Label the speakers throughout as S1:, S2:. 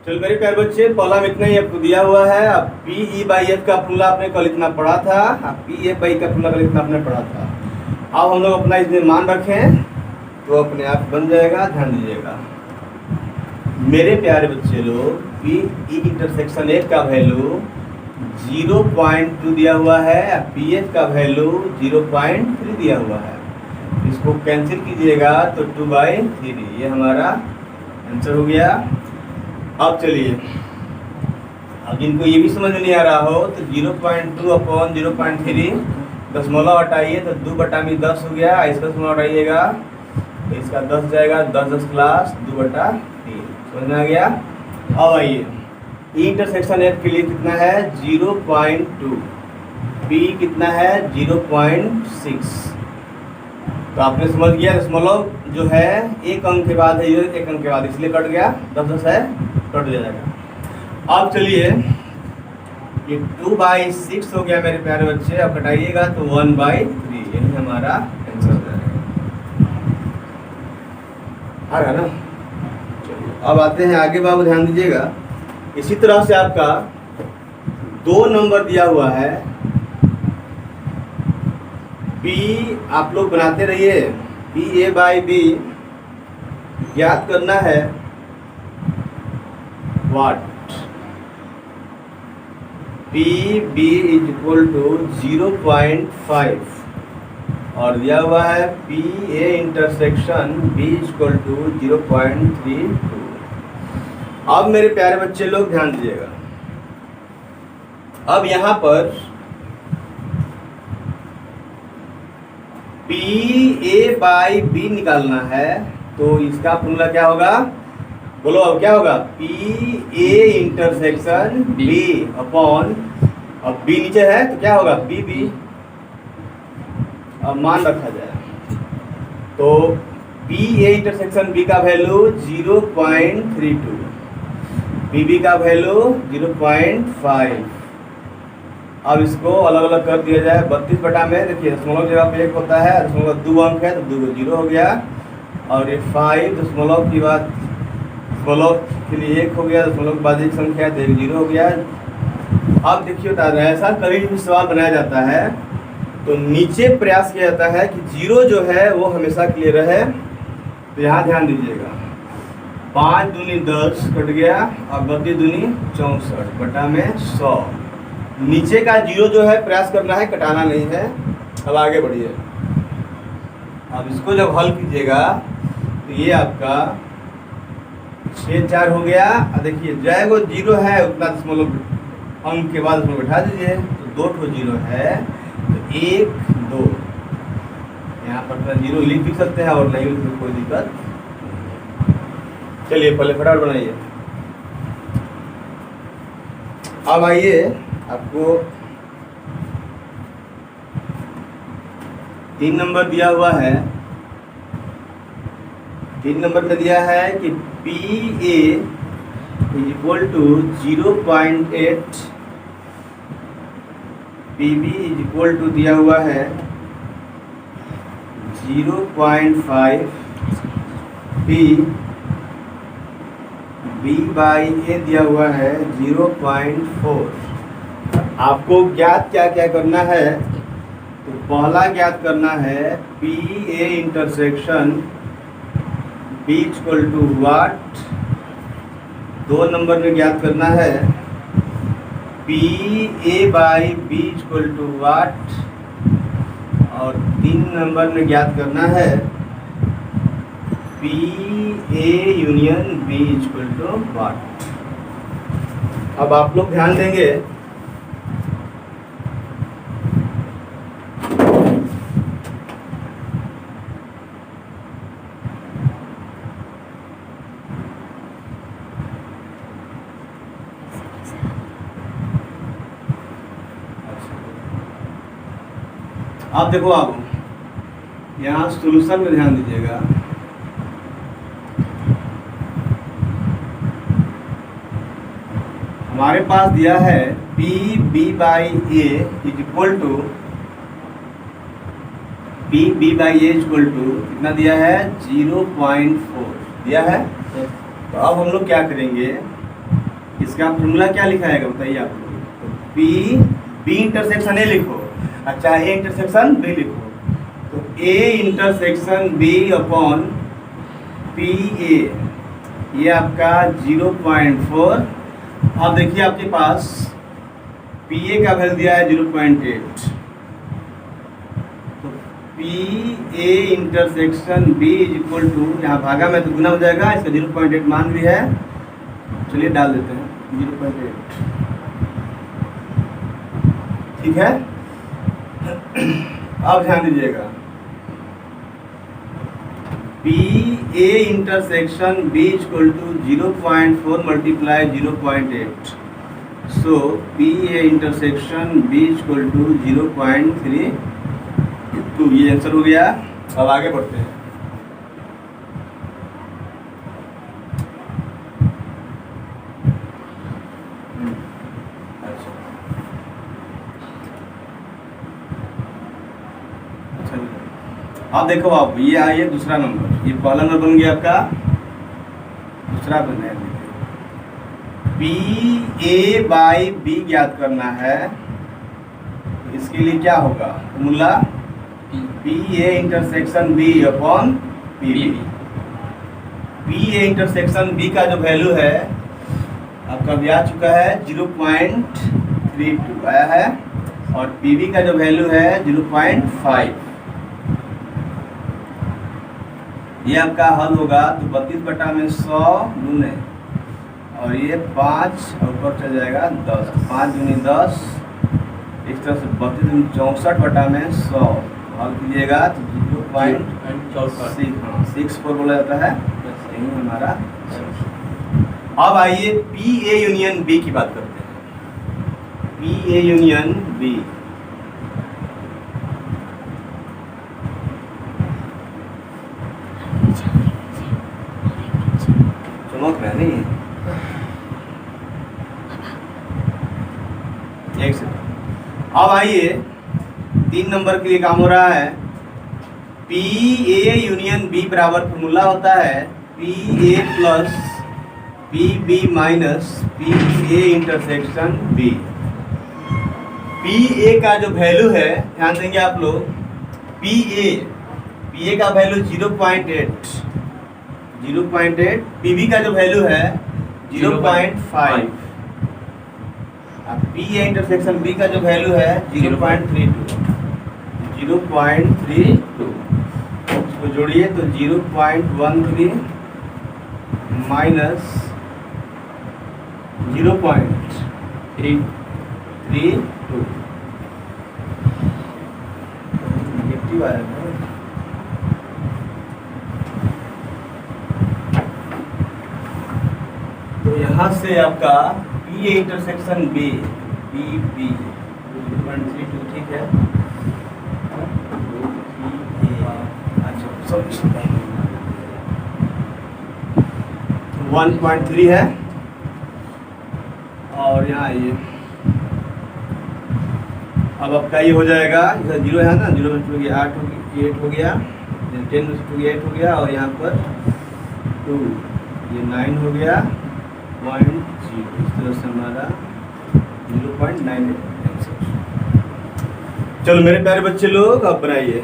S1: चल मेरे प्यारे बच्चे, पहला में इतना ही आपको दिया हुआ है। अब पी ई बाई एफ का फॉर्मूला आपने कल इतना पढ़ा था। अब पी एफ बाई का फॉर्मूला कल इतना आपने पढ़ा था। अब हम लोग अपना इसमें मान रखें तो अपने आप बन जाएगा। ध्यान दीजिएगा मेरे प्यारे बच्चे लोग, पी ई इंटरसेक्शन एफ का वैल्यू 0.2 दिया हुआ है। पी एफ का वैल्यू 0.3 दिया हुआ है। इसको कैंसिल कीजिएगा तो 2/3, ये हमारा आंसर हो गया। अब चलिए, अब जिनको ये भी समझ नहीं आ रहा हो तो 0.2 अपॉन 0.3 दशमलव हटाइए तो 2/10 हो गया। इसका दशमलव हटाइएगा तो इसका 10 जाएगा, 10 क्लास 2/3। समझ में आ गया। अब आइए, ई इंटरसेक्शन एफ के लिए कितना है 0.2, पी कितना है 0.6। तो आपने समझ गया दशमलव जो है एक अंक के बाद है, ये एक अंक के बाद इसलिए कट गया, 10 है कट जाएगा। अब चलिए, ये 2/6 हो गया मेरे प्यारे बच्चे। अब कटाइएगा तो 1/3, यही हमारा आंसर हो जाएगा। आ रहा ना। चलिए अब आते हैं आगे, बाबू ध्यान दीजिएगा। इसी तरह से आपका 2 नंबर दिया हुआ है। पी आप लोग बनाते रहिए, पी ए बाई बी ज्ञात करना है what P B is equal to 0.5 और दिया हुआ है P A intersection B is equal to 0.32। अब मेरे प्यारे बच्चे लोग ध्यान दीजिएगा। अब यहाँ पर पी ए बाई बी निकालना है तो इसका फॉर्मूला क्या होगा, बोलो अब क्या होगा, P A intersection B upon, अब बी नीचे है तो क्या होगा बी बी। अब मान रखा जाए तो पी ए इंटरसेक्शन बी का वैल्यू 0.32, बी बी का वैल्यू 0.5। अब इसको अलग अलग कर दिया जाए। 32 में देखिए दशमलव जगह पे 1 होता है, दशमलव 2 अंक है तो 2 0 हो गया। और ये 5 दशमलव की बात, दशमलव के लिए 1 हो गया, दशमलव के बाद एक संख्या है तो 1 0 हो गया। अब देखिए ऐसा कभी भी सवाल बनाया जाता है तो नीचे प्रयास किया जाता है कि 0 जो है वो हमेशा के लिए रहे। तो यहाँ ध्यान दीजिएगा, 5 दूनी 10 कट गया और 32 दूनी 64 बटा में 100। नीचे का 0 जो है प्रयास करना है, कटाना नहीं है। अब आगे बढ़िए। अब इसको जब हल कीजिएगा तो ये आपका 6 4 हो गया। और देखिए जय वो 0 है उतना दशमलव अंक के बाद उसमें बैठा दीजिए तो 2 ठो 0 है तो 1 2। यहाँ पर 0 लिख भी सकते हैं और नहीं लिख तो कोई दिक्कत। चलिए पहले फटाफट बनाइए। अब आइए, आपको 3 नंबर दिया हुआ है। 3 नंबर में दिया है कि P A is equal to 0.8, P B is equal to दिया हुआ है 0.5, पी बी बाई ए दिया हुआ है 0.4। आपको ज्ञात क्या क्या करना है, तो पहला ज्ञात करना है P A intersection B equal to what. 2 number में ज्ञात करना है P A by B equal to what. और 3 नंबर में ज्ञात करना है P A union B equal to what. अब आप लोग ध्यान देंगे, आप देखो, आप यहाँ सॉल्यूशन में ध्यान दीजिएगा। हमारे पास दिया है P B by A is equal to, P B by A equal to कितना दिया है 0.4 दिया है। तो अब हम लोग क्या करेंगे, इसका फॉर्मूला क्या लिखाएगा बताइए आप लोग। तो पी बी इंटरसेक्शन ए लिखो, अच्छा ए इंटरसेक्शन बी लिखो, तो A intersection B upon P A, ये आपका 0.4। अब देखिए आपके पास पी ए का वैल्यू दिया है 0.8, तो P A intersection B is equal to, यहाँ भागा में तो गुना हो जाएगा, इसका 0.8 मान भी है, चलिए डाल देते हैं 0.8, ठीक है। अब ध्यान दीजिएगा, P A intersection B equal to 0.4 multiply 0.8, so P A intersection B equal to 0.32, ये आंसर हो गया। अब आगे बढ़ते हैं। अब देखो आप, ये आइए दूसरा नंबर, ये पहला नंबर बन गया आपका, दूसरा बन गया पी ए बाई बी ज्ञात करना है। इसके लिए क्या होगा formula, P A intersection B upon P B. P A intersection B का जो वैल्यू है आपका भी आ चुका है 0.32 आया है, और पी बी का जो वैल्यू है 0.5। ये आपका हल होगा तो 32/100 गुने, और ये 5 और ऊपर चल जाएगा 10, 5 दूनी 10, इस तरह से 32 दूनी 64/100 हल कीजिएगा तो 0.64 बोला जाता है, यही हमारा। अब आइए पी ए यूनियन बी की बात करते हैं। पी ए यूनियन बी, चमक रहा नहीं, एक सेकंड। अब आइए 3 नंबर के लिए काम हो रहा है। पी ए यूनियन बी बराबर फॉर्मूला होता है P A plus P B minus P A intersection B. P A का जो वैल्यू है, ध्यान देंगे आप लोग, पी ए का वैल्यू 0.8, पी बी का जो वैल्यू है 0.5, पी ए इंटरसेक्शन बी का जो वैल्यू है 0.32, उसको जोड़िए तो 0.13 माइनस 0.32, नेगेटिव आया है। तो यहाँ से आपका P A intersection B, P B 0.32, ठीक है। अच्छा 1.3 है, और यहाँ ये अब आपका ये हो जाएगा, इधर 0 है ना, 0 में 8 हो गया, 10 में 8 हो गया, और यहाँ पर 2, ये 9 हो गया, 0.0, इस तरह से हमारा 0.98। चलो मेरे प्यारे बच्चे लोग अब बनाइए।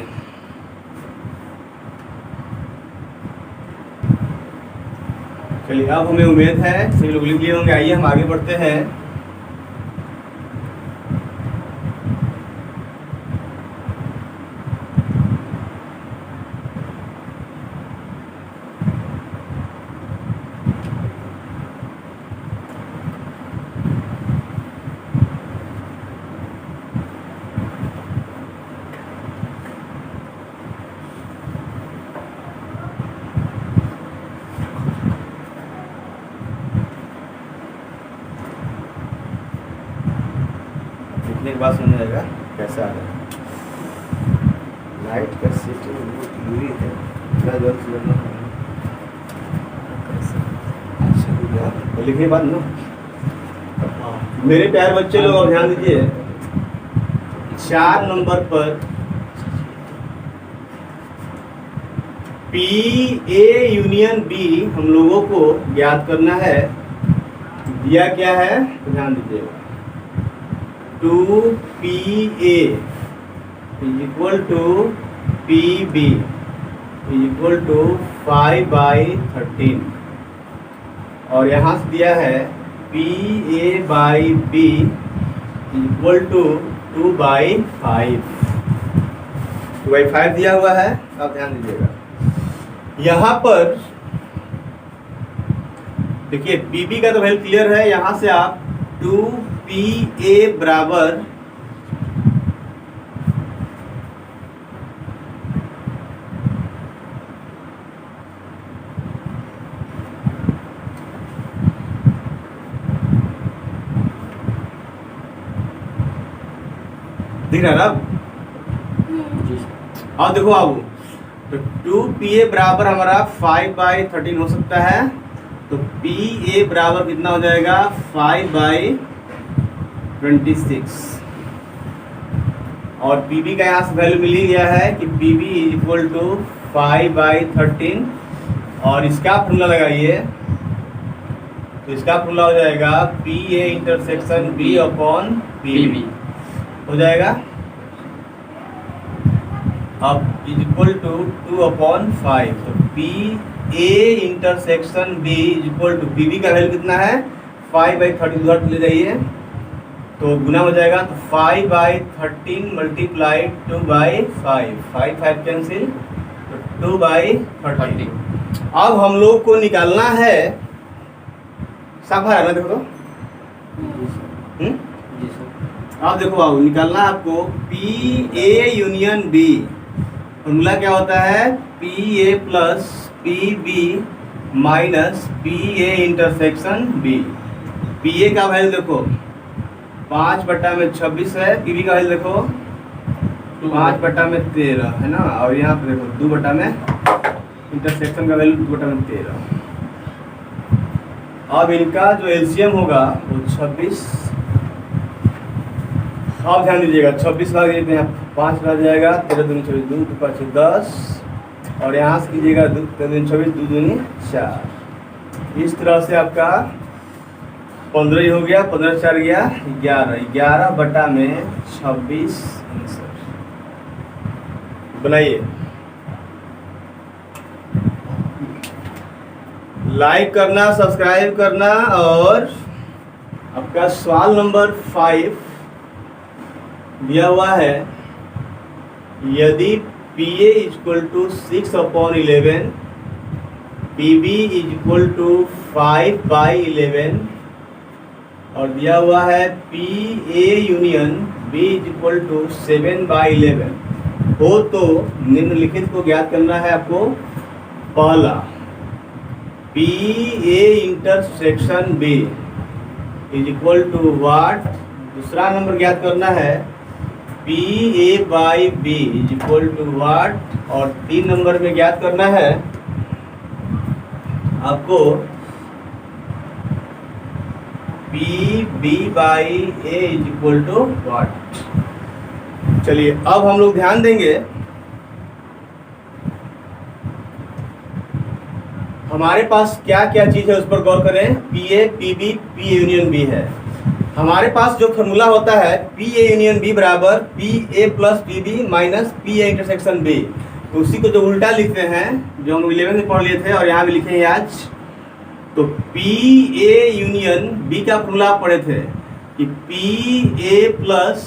S1: चलिए अब हमें उम्मीद है सभी लोग लिख लिए होंगे। आइए हम आगे बढ़ते हैं। लिखने के बाद समझ आएगा कैसा आ रहा है। लाइट का सेटिंग बहुत जरूरी है, इतना जल्द से जल्द अच्छा लिखने के बाद ना। मेरे प्यारे बच्चे लोग ध्यान दीजिए, 4 नंबर पर पी ए यूनियन बी हम लोगों को ज्ञात करना है। दिया क्या है तो ध्यान दीजिएगा, 2PA is equal to PB is equal to 5/13 और यहाँ से दिया है PA/B इक्वल टू 2/5 दिया हुआ है। अब ध्यान दीजिएगा, यहाँ पर देखिए PB का तो वैल्यू क्लियर है। यहाँ से आप 2PA बराबर दिख रहा है ना? अब देखो बाबू, तो 2PA बराबर हमारा 5/13 हो सकता है, तो PA बराबर कितना हो जाएगा 5/26 और PB का यहाँ से वैल्यू मिल ही गया है कि PB इज इक्वल टू 5/13 और इसका फॉर्मूला लगाइए तो इसका फॉर्मूला हो जाएगा PA intersection B upon PB हो जाएगा। अब इज इक्वल टू 2/5 तो PA intersection B is equal to PB का वैल्यू कितना है 5/13 उधर ले जाइए तो गुना हो जाएगा, तो 5/13 मल्टीप्लाई 2/5 5 कैंसिल तो 2/13। अब हम लोग को निकालना है साफा है ना, देखो तो अब देखो बाबू, निकालना है आपको PA यूनियन B। फॉर्मूला क्या होता है PA plus PB minus PA intersection B। PA का वैल्यू देखो 5/26 है, PB का वैल्यू देखो 5/13 है ना, और यहाँ पे देखो 2 में इंटरसेक्शन का वैल्यू 2/13। अब इनका जो एलसीएम होगा वो 26। अब ध्यान दीजिएगा 26 भाग देते हैं 5 रह जाएगा, 13 दूनी 24 2 5 10 और यहाँ से कीजिएगा 13 दूनी 24 2 दूनी 4। इस तरह से आपका 15 ही हो गया, 15 4 गया 11/26 आंसर बनाइए। लाइक करना, सब्सक्राइब करना और आपका सवाल नंबर 5 दिया हुआ है, यदि PA equal to 6/11 PB is equal to 5/11 और दिया हुआ है PA union B is equal to 7/11 हो तो निम्नलिखित को ज्ञात करना है आपको। पहला PA intersection B is equal to what, दूसरा नंबर ज्ञात करना है PA/B is equal to what, और 3 नंबर में ज्ञात करना है आपको PB/A is equal to what. चलिए अब हम लोग ध्यान देंगे, हमारे पास क्या क्या चीज है उस पर गौर करें। PA PB PA union B है। हमारे पास जो फॉर्मूला होता है PA यूनियन B बराबर PA plus PB minus PA intersection B, तो उसी को जो उल्टा लिखते हैं जो हम 11 में पढ़ लिए थे और यहाँ भी लिखे हैं आज, तो PA यूनियन B का फॉर्मूला पढ़े थे कि PA plus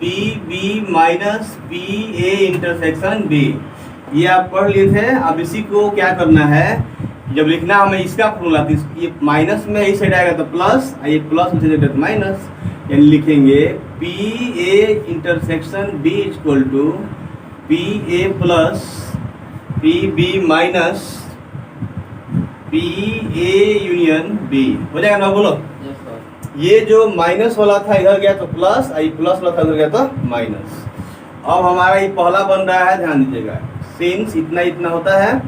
S1: PB minus PA intersection B, ये आप पढ़ लिए थे। अब इसी को क्या करना है, जब लिखना हमें इसका फॉर्मूला, तो ये माइनस में इस साइड आएगा तो प्लस, ये प्लस में तो माइनस, यानी लिखेंगे PA intersection B equal to PA plus PB minus PA union B हो जाएगा ना, बोलो। ये जो माइनस वाला था इधर गया तो प्लस, ये प्लस वाला था इधर गया तो माइनस। अब हमारा ये पहला बन रहा है, ध्यान दीजिएगा, सिंस इतना इतना होता है,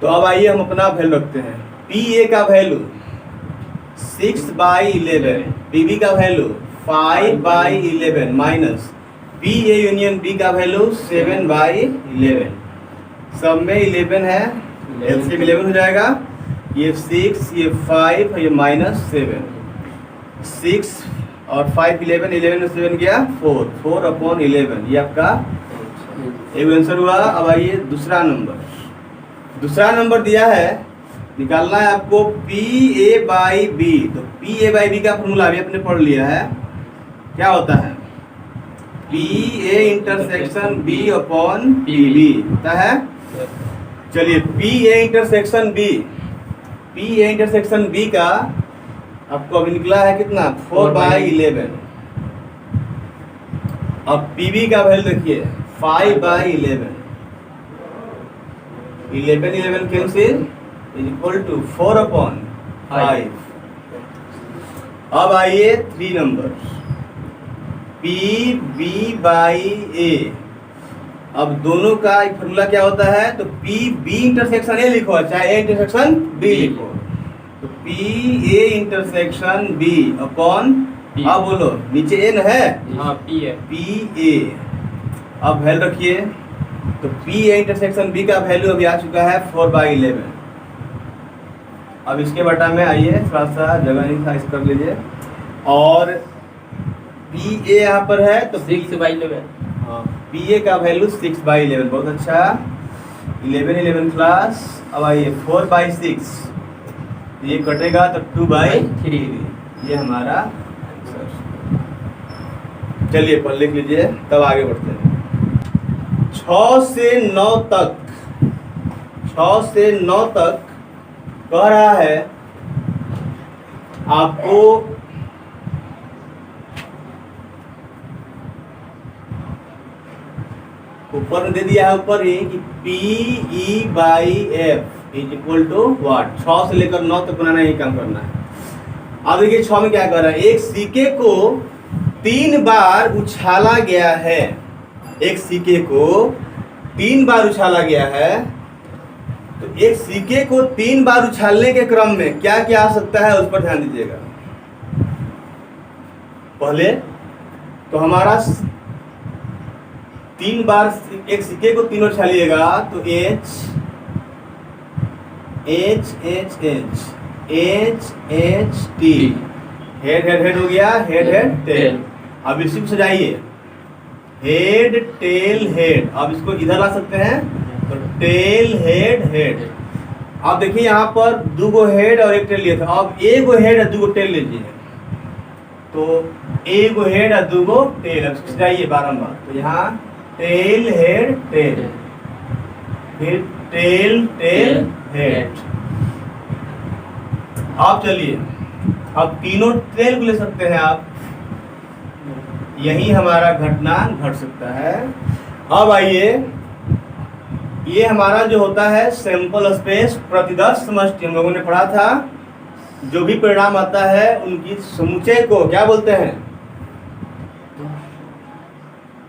S1: तो अब आइए हम अपना वैल्यू रखते हैं। PA का वैल्यू 6/11, PB का value 5/11 minus PA union B का वैल्यू 7/11, सब में 11 है, एलसीएम 11 हो जाएगा, ये 6 ये 5 ये -7, 6 और 5 11, 11 में 7 गया 4, 4/11, ये आपका एक आंसर हुआ। अब आइए दूसरा नंबर दिया है, निकालना है आपको PA/B। तो PA/B का फॉर्मूला अभी अपने पढ़ लिया है, क्या होता है PA इंटरसेक्शन B/PB होता है। चलिए PA इंटरसेक्शन B का आपको अभी निकला है कितना 4/11। अब PB का वैल्यू देखिए 5/11, 11 कैंसिल इक्वल टू 4/5। अब आइए 3 नंबर PB/A। अब दोनों का एक फॉर्मूला क्या होता है, तो PB इंटरसेक्शन A लिखो, चाहे A इंटरसेक्शन B लिखो। तो PA इंटरसेक्शन B अपॉन, अब बोलो नीचे N है,
S2: हाँ
S1: PA। अब वैल्यू रखिए, तो PA इंटरसेक्शन B का वैल्यू अभी आ चुका है 4/11। अब इसके बटा में आइए, थोड़ा सा जगह नहीं था, इस कर लीजिए। और PA यहाँ पर है तो
S2: 6/11।
S1: हाँ, PA का वैल्यू 6/11, बहुत अच्छा। 11 क्लास। अब आइए 4/6, ये कटेगा तो 2/3, ये हमारा आंसर। चलिए पर लिख लीजिए, तब आगे बढ़ते हैं। 6 से 9 तक कह रहा है आपको ऊपर में दे दिया है, ऊपर ही कि PE/F is equal to what, 6 से लेकर 9 तक बनाना, यही काम करना है। अब देखिए 6 में क्या कर रहा है, एक सिक्के को 3 बार उछाला गया है, एक सिक्के को 3 बार उछाला गया है। तो एक सिक्के को 3 बार उछालने के क्रम में क्या क्या आ सकता है, उस पर ध्यान दीजिएगा। पहले तो हमारा 3 बार एक सिक्के को 3 बार उछालिएगा तो H T, हेड हो गया, हेड टेल। अब इसी को सजाइए, हेड टेल हेड। अब इसको इधर ला सकते हैं, तो टेल हेड। अब देखिए यहाँ पर 2 हेड और 1 टेल लिया था, अब 1 हेड और 2 टेल लीजिए, तो 1 हेड और 2 टेल। अब इसको सजाइए बारंबार, तो यहाँ टेल हेड टेल, फिर टेल हेड। अब चलिए, अब तीनों टेल को ले सकते हैं आप, यही हमारा घटना घट सकता है। अब आइए, ये हमारा जो होता है सैंपल स्पेस प्रतिदर्श समष्टि, हम लोगों ने पढ़ा था। जो भी परिणाम आता है उनकी समुच्चय को क्या बोलते हैं,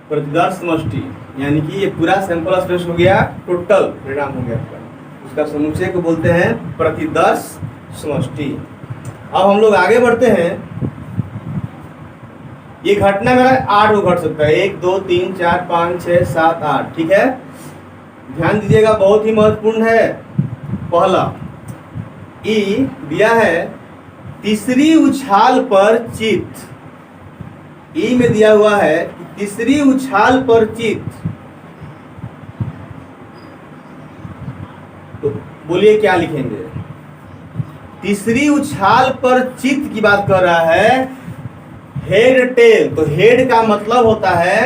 S1: प्रतिदर्श समष्टि। यानी कि ये पूरा सैंपल स्पेस हो गया, टोटल परिणाम हो गया, उसका समुच्चय को बोलते हैं प्रतिदर्श समष्टि। अब हम लोग आगे बढ़ते हैं। ये घटना मेरा 8 को घट सकता है, 1 2 3 4 5 6 7 8, ठीक है। ध्यान दीजिएगा, बहुत ही महत्वपूर्ण है। पहला ई दिया है, तीसरी उछाल पर चित। ई में दिया हुआ है कि तीसरी उछाल पर चित, तो बोलिए क्या लिखेंगे। तीसरी उछाल पर चित की बात कर रहा है, हेड टेल। तो हेड का मतलब होता है,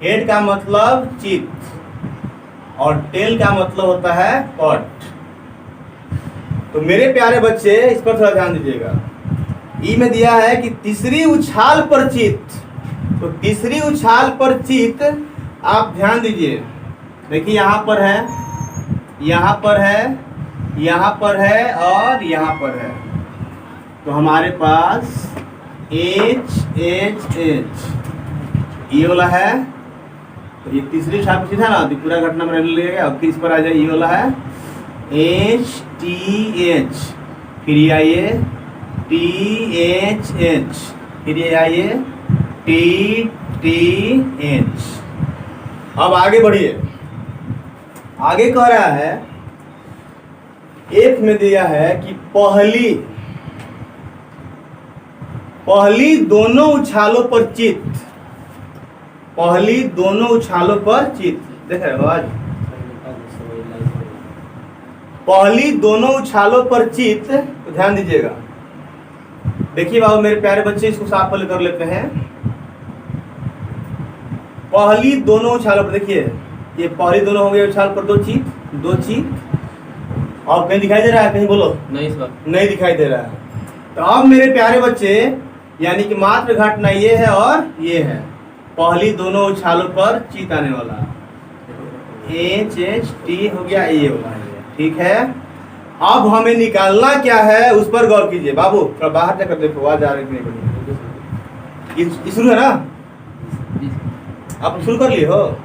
S1: हेड का मतलब चित, और टेल का मतलब होता है पट। तो मेरे प्यारे बच्चे इस पर थोड़ा ध्यान दीजिएगा। ई में दिया है कि तीसरी उछाल पर चित, तो तीसरी उछाल पर चित आप ध्यान दीजिए। देखिए यहाँ पर है, यहाँ पर है, यहाँ पर है और यहाँ पर है। तो हमारे पास H ये वाला है, तो ये तीसरी उछाल पर चित है ना, तो पूरा घटना में लगेगा। और फिर इस पर आ जाए, ये वाला है HTH, फिर ये आइए THH, फिर ये आइए TTH। अब आगे बढ़िए, आगे कह रहा है, F में दिया है कि पहली दोनों उछालों पर चित, पहली दोनों उछालों पर चित, देख रहे हो आज, पहली दोनों उछालों पर चित, तो ध्यान दीजिएगा। देखिए बाबू मेरे प्यारे बच्चे, इसको साफ पहले कर लेते हैं। पहली दोनों उछालों पर, देखिए ये पहली दोनों हो गए उछाल पर दो चित, दो चित। और कहीं दिखाई दे रहा है? कहीं बोलो। नहीं सर, नहीं दिखाई दे रहा है। तो अब मेरे प्यारे बच्चे, यानी कि मात्र घटना ये है और ये है, पहली दोनों उछालों पर चित आने वाला, HHT हो गया, ये वाला है, ठीक है। अब हमें निकालना क्या है उस पर गौर कीजिए बाबू, थोड़ा बाहर जाकर देखो, आवाज आ रही है नहीं? शुरू है ना, आप शुरू कर लिए हो?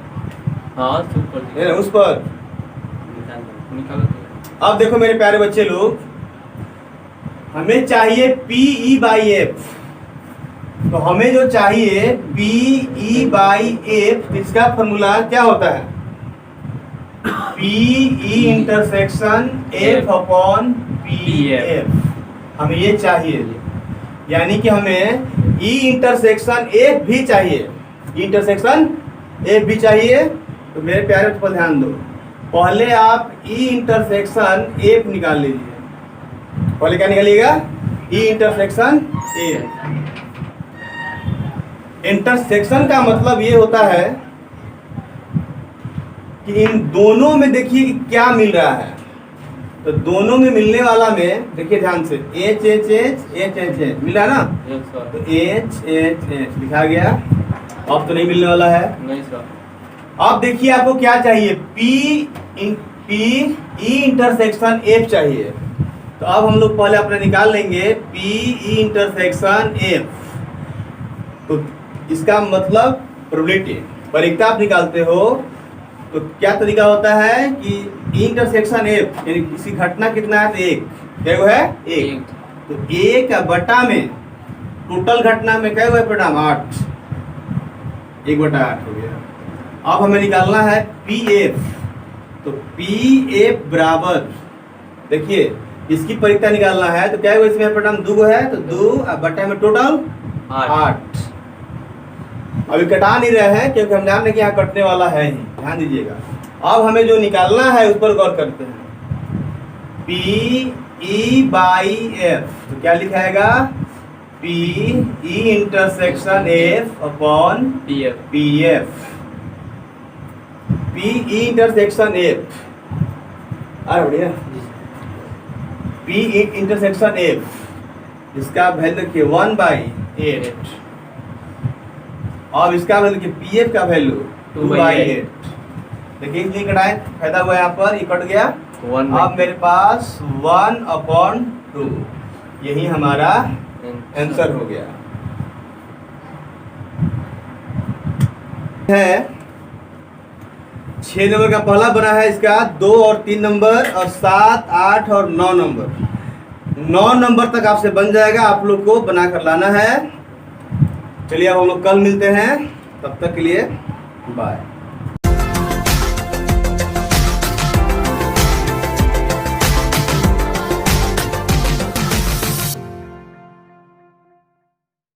S1: हाँ शुरू कर दिए उस पर। अब देखो मेरे प्यारे बच्चे लोग, हमें चाहिए PE/F, तो हमें जो चाहिए PE/F, इसका फॉर्मूला क्या होता है? PE इंटरसेक्शन F/PF, हमें ये चाहिए। यानी कि हमें E इंटरसेक्शन F भी चाहिए, इंटरसेक्शन F भी चाहिए। तो मेरे प्यारे पर ध्यान दो, पहले आप E इंटरसेक्शन F निकाल लीजिए। पहले क्या निकालिएगा? E intersection F। इंटरसेक्शन का मतलब ये होता है कि इन दोनों में देखिए कि क्या मिल रहा है। तो दोनों में मिलने वाला में देखिए ध्यान से, HHH मिल रहा है ना, तो HHH लिखा गया। अब तो नहीं मिलने वाला है, नहीं सर। अब देखिए आपको क्या चाहिए, PE इंटरसेक्शन F चाहिए। तो अब हम लोग पहले अपने निकाल लेंगे PE इंटरसेक्शन F। तो इसका मतलब प्रोबेबिलिटी, परिकता आप निकालते हो तो क्या तरीका होता है कि E इंटरसेक्शन F, यानी किसी घटना कितना है? तो एक, क्या है? एक। तो 1/8 में टोटल घटना में क्या हुआ परिणाम? 8, 1/8 हो गया। अब हमें निकालना है PF। तो PF बराबर, देखिए इसकी परिकता निकालना है, तो क्या हुआ इसमें परिणाम? 2 है, तो 2/8 में टोटल 8। अभी कटा नहीं रहे हैं क्योंकि हम जान रहे कि यहाँ कटने वाला है ही, ध्यान दीजिएगा। अब हमें जो निकालना है उस पर गौर करते हैं। PE/F, तो क्या लिखाएगा? PE intersection F/PF। PE intersection F, अरे बढ़िया, PE इंटरसेक्शन F, इसका वैल्यू देखिए 1/8। और इसका वैल्यू देखिए PF का वैल्यू 2/8। देखिए इसलिए कटाए, फायदा हुआ यहाँ पर, ये कट गया। अब मेरे पास 1/2, यही हमारा आंसर हो गया है। 6 नंबर का पहला बना है, इसका 2 और 3 नंबर, और 7, 8 और 9 नंबर। 9 नंबर तक आपसे बन जाएगा, आप लोग को बना कर लाना है। चलिए अब हम लोग कल मिलते हैं, तब तक के लिए बाय।